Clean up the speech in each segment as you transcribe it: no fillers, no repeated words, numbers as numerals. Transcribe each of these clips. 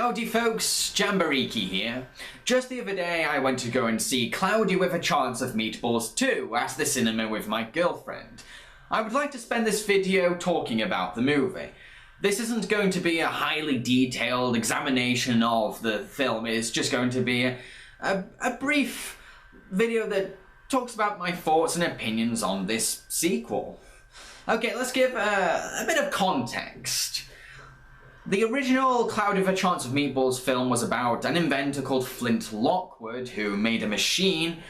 Howdy folks, Jambareeqi here. Just the other day I went to go and see Cloudy with a Chance of Meatballs 2 at the cinema with my girlfriend. I would like to spend this video talking about the movie. This isn't going to be a highly detailed examination of the film, it's just going to be a brief video that talks about my thoughts and opinions on this sequel. Okay, let's give a bit of context. The original Cloudy with a Chance of Meatballs film was about an inventor called Flint Lockwood who made a machine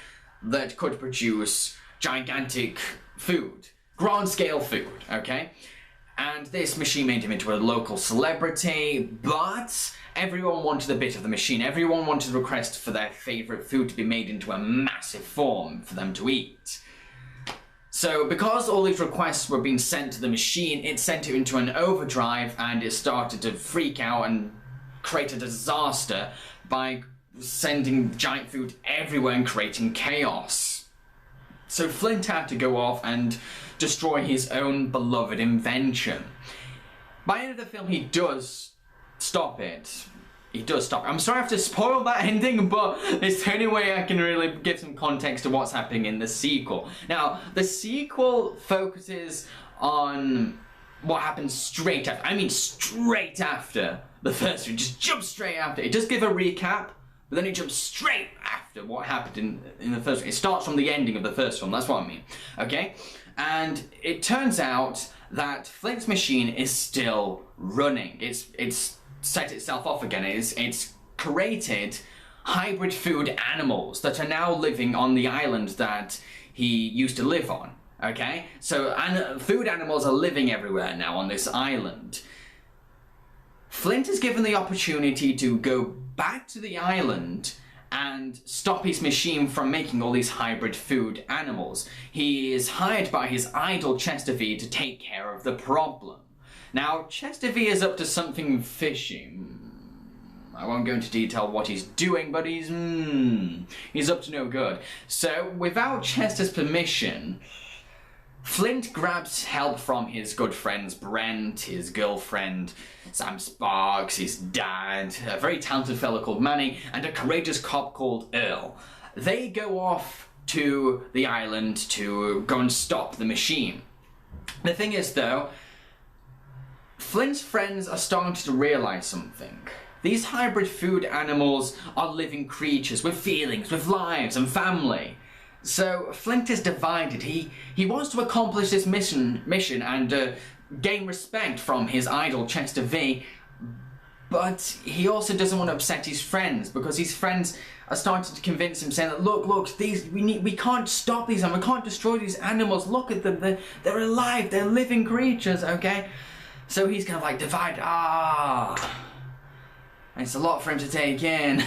that could produce gigantic food, grand scale food, okay? And this machine made him into a local celebrity, but everyone wanted a bit of the machine. Everyone wanted to request for their favourite food to be made into a massive form for them to eat. So because all these requests were being sent to the machine, it sent it into an overdrive and it started to freak out and create a disaster by sending giant food everywhere and creating chaos. So Flint had to go off and destroy his own beloved invention. By the end of the film, he does stop it. I'm sorry I have to spoil that ending, but it's the only way I can really give some context to what's happening in the sequel. Now, the sequel focuses on what happens straight after the first one. Just jump straight after. It does give a recap, but then it jumps straight after what happened in the first one. It starts from the ending of the first film, that's what I mean, okay? And it turns out that Flint's machine is still running. It's set itself off again. It's created hybrid food animals that are now living on the island that he used to live on, okay? So food animals are living everywhere now on this island. Flint is given the opportunity to go back to the island and stop his machine from making all these hybrid food animals. He is hired by his idol Chester V to take care of the problem. Now, Chester V is up to something fishy. I won't go into detail what he's doing, but he's up to no good. So, without Chester's permission, Flint grabs help from his good friends Brent, his girlfriend, Sam Sparks, his dad, a very talented fellow called Manny, and a courageous cop called Earl. They go off to the island to go and stop the machine. The thing is, though, Flint's friends are starting to realize something. These hybrid food animals are living creatures with feelings, with lives and family. So Flint is divided. He wants to accomplish this mission and gain respect from his idol Chester V, but he also doesn't want to upset his friends because his friends are starting to convince him, saying that look, we can't stop these and we can't destroy these animals. Look at them, they're alive, they're living creatures, okay? So he's kind of like divided. It's a lot for him to take in.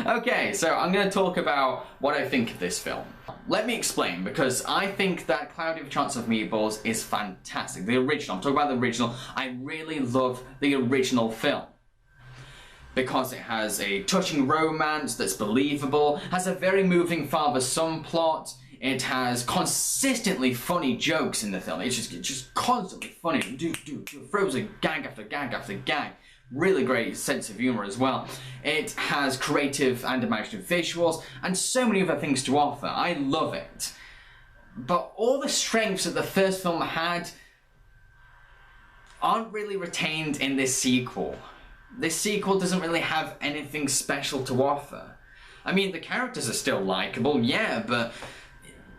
Okay, so I'm going to talk about what I think of this film. Let me explain, because I think that Cloudy with a Chance of Meatballs is fantastic. The original, I'm talking about the original. I really love the original film because it has a touching romance that's believable, has a very moving father-son plot. It has consistently funny jokes in the film. It's just constantly funny. Throws a gag after gag after gag. Really great sense of humor as well. It has creative and imaginative visuals and so many other things to offer. I love it. But all the strengths that the first film had aren't really retained in this sequel. This sequel doesn't really have anything special to offer. I mean, the characters are still likable, yeah, but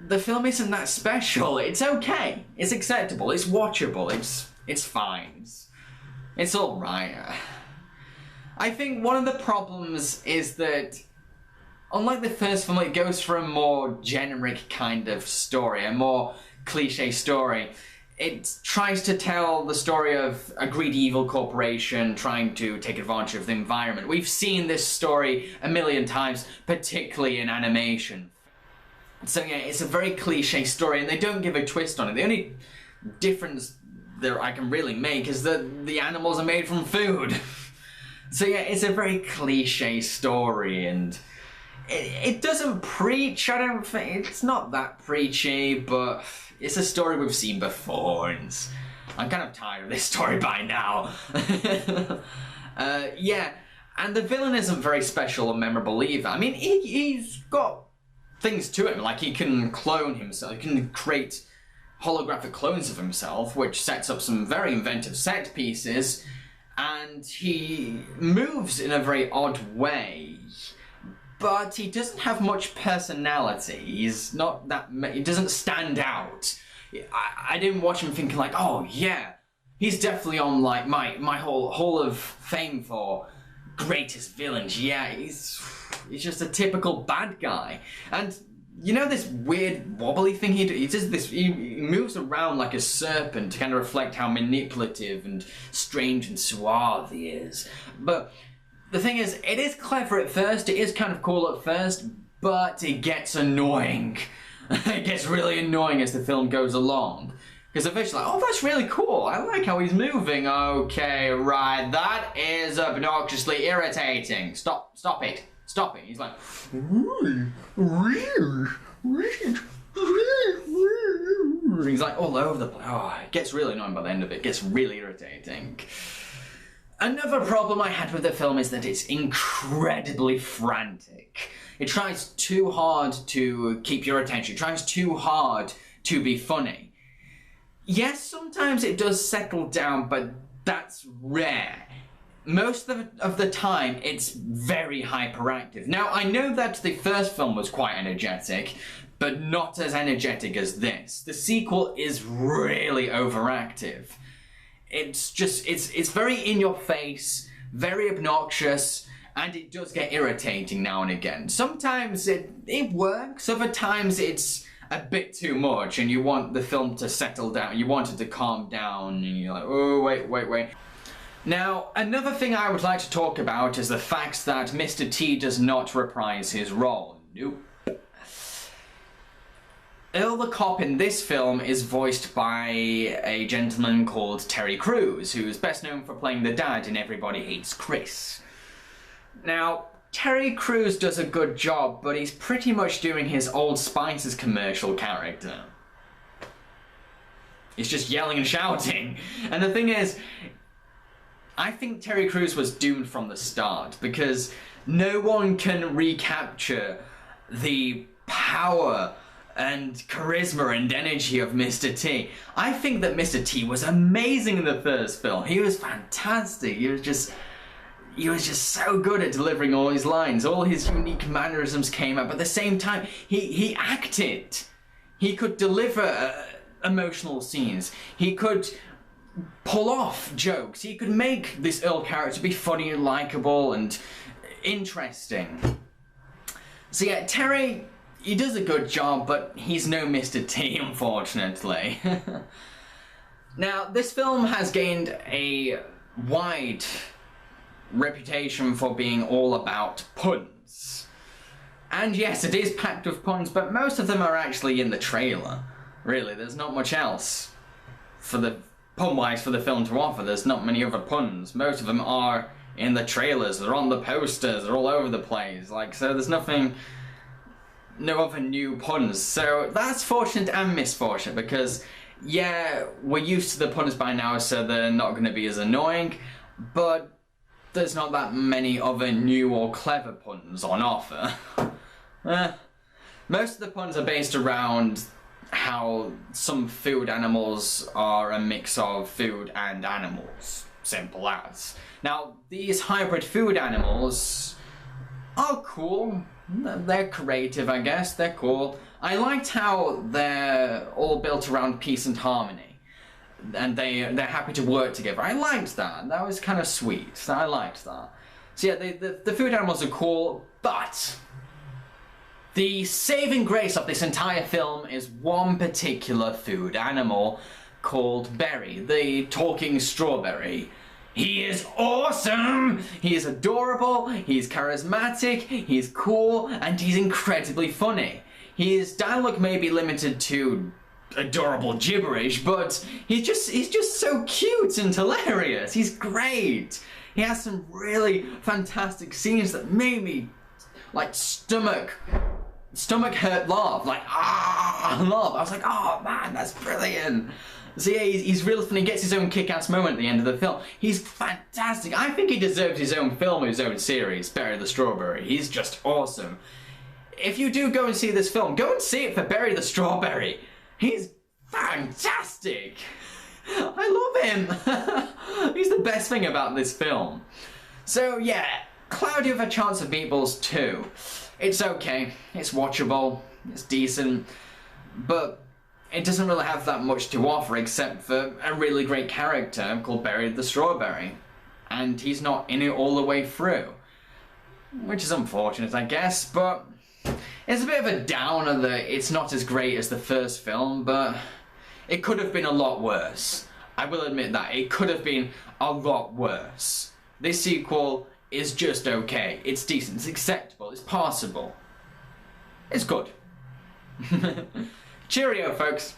the film isn't that special. It's okay. It's acceptable. It's watchable. It's fine. It's alright. I think one of the problems is that, unlike the first film, it goes for a more generic kind of story, a more cliche story. It tries to tell the story of a greedy evil corporation trying to take advantage of the environment. We've seen this story a million times, particularly in animation. So yeah, it's a very cliche story and they don't give a twist on it. The only difference that I can really make is that the animals are made from food. So yeah, it's a very cliche story and it doesn't preach. I don't think it's not that preachy, but it's a story we've seen before and I'm kind of tired of this story by now. Yeah, and the villain isn't very special or memorable either. I mean, he's got things to him, like he can clone himself, he can create holographic clones of himself, which sets up some very inventive set pieces, and he moves in a very odd way. But he doesn't have much personality. He's not that... He doesn't stand out. I didn't watch him thinking like, oh yeah, he's definitely on like my whole hall of fame for greatest villains. Yeah, he's just a typical bad guy. And you know this weird wobbly thing he does? He moves around like a serpent to kind of reflect how manipulative and strange and suave he is. But the thing is, it is clever at first, it is kind of cool at first, but it gets annoying. It gets really annoying as the film goes along. Because eventually, like, oh, that's really cool, I like how he's moving. Okay, right, that is obnoxiously irritating. Stop it. Stop it. He's like... He's like all over the place. Oh, it gets really annoying by the end of it. It gets really irritating. Another problem I had with the film is that it's incredibly frantic. It tries too hard to keep your attention. It tries too hard to be funny. Yes, sometimes it does settle down, but that's rare. Most of the time, it's very hyperactive. Now, I know that the first film was quite energetic, but not as energetic as this. The sequel is really overactive. It's just, it's very in your face, very obnoxious, and it does get irritating now and again. Sometimes it works, other times it's a bit too much and you want the film to settle down, you want it to calm down, and you're like, oh, wait. Now, another thing I would like to talk about is the fact that Mr. T does not reprise his role. Nope. Earl the cop in this film is voiced by a gentleman called Terry Crews, who's best known for playing the dad in Everybody Hates Chris. Now, Terry Crews does a good job, but he's pretty much doing his Old Spice's commercial character. He's just yelling and shouting. And the thing is, I think Terry Crews was doomed from the start, because no one can recapture the power and charisma and energy of Mr. T. I think that Mr. T was amazing in the first film. He was fantastic. He was just so good at delivering all his lines. All his unique mannerisms came out, but at the same time, he acted. He could deliver emotional scenes. He could pull off jokes. He could make this Earl character be funny and likable and interesting. So yeah, Terry, he does a good job, but he's no Mr. T, unfortunately. Now, this film has gained a wide reputation for being all about puns. And yes, it is packed with puns, but most of them are actually in the trailer. Really, there's not much else for the pun-wise for the film to offer. There's not many other puns. Most of them are in the trailers, they're on the posters, they're all over the place. Like, so there's nothing, no other new puns. So that's fortunate and misfortunate, because yeah, we're used to the puns by now, so they're not going to be as annoying, but there's not that many other new or clever puns on offer. Most of the puns are based around how some food animals are a mix of food and animals. Simple as. Now, these hybrid food animals are cool. They're creative, I guess. They're cool. I liked how they're all built around peace and harmony. And they're happy to work together. I liked that. That was kind of sweet. I liked that. So yeah, the food animals are cool, but the saving grace of this entire film is one particular food animal called Berry, the talking strawberry. He is awesome! He is adorable, he's charismatic, he's cool, and he's incredibly funny. His dialogue may be limited to adorable gibberish, but he's just so cute and hilarious. He's great. He has some really fantastic scenes that made me like stomach stomach hurt laugh, like laugh. I was like, oh man, that's brilliant. So yeah, he's real funny. He gets his own kick-ass moment at the end of the film. He's fantastic. I think he deserves his own film, his own series, Berry the Strawberry. He's just awesome. If you do go and see this film, go and see it for Berry the Strawberry. He's fantastic. I love him. He's the best thing about this film. So yeah, Cloudy with a Chance of Meatballs 2. It's okay. It's watchable. It's decent. But it doesn't really have that much to offer except for a really great character called Berry the Strawberry. And he's not in it all the way through. Which is unfortunate, I guess, but it's a bit of a downer that it's not as great as the first film, but it could have been a lot worse. I will admit that. It could have been a lot worse. This sequel is just okay. It's decent, it's acceptable, it's passable. It's good. Cheerio, folks.